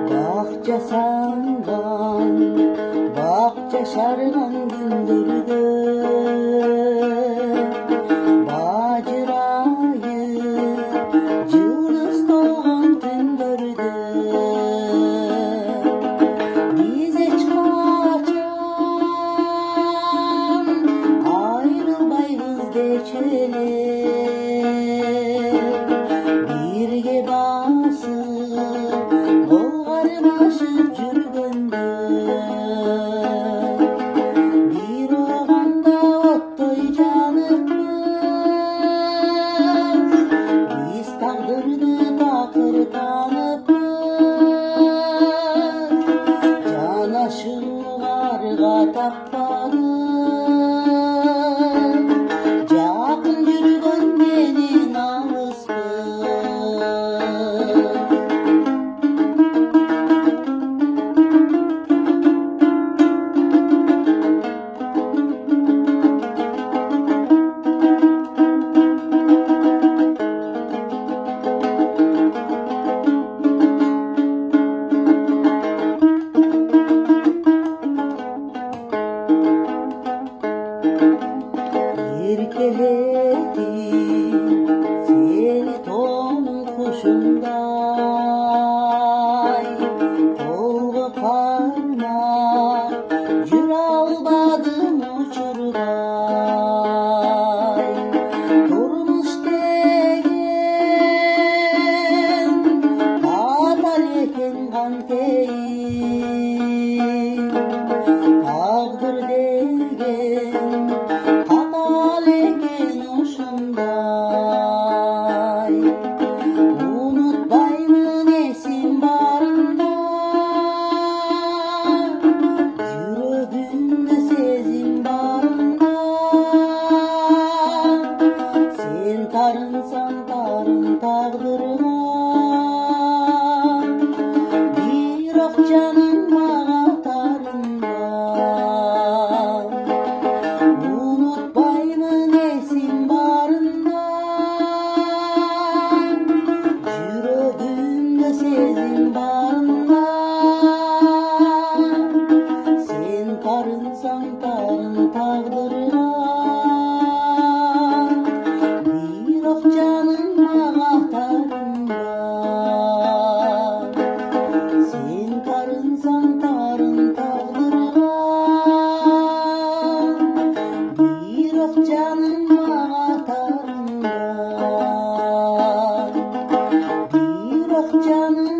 Бақча самған, бақча шарған күндерде, бажырайып жылдыз толған түндерде, біз ешқашан айрылбайбыз дечү эле, бирге басып болгармашып жүргөндө, бир оганда оттой жаныппыз, биз тагдырды такыр таныппыз, жанашырларга таппадык, жакын жүргөн менен алыспыз. Еркелетип сени тоонун кушундай толгоп кармап жүрө албадым учурбай. Турмуш деген катар экен кантейин, тагдыр деген катал экен ушундай. Унутпаймын эсим барында, жүрөгүмдө сезим барында, сен тарынсаң тарын тагдырга, бирок жаным мага тарынбай. Унутпаймын эсим барында, жүрөгүмдө сезим барында, сен тарынсаң тарын тагдырга, бирок жаным мага тарынбай. Сен тарынсаң тарын тагдырга, бирок жаным мага тарынбай. Бирок жаным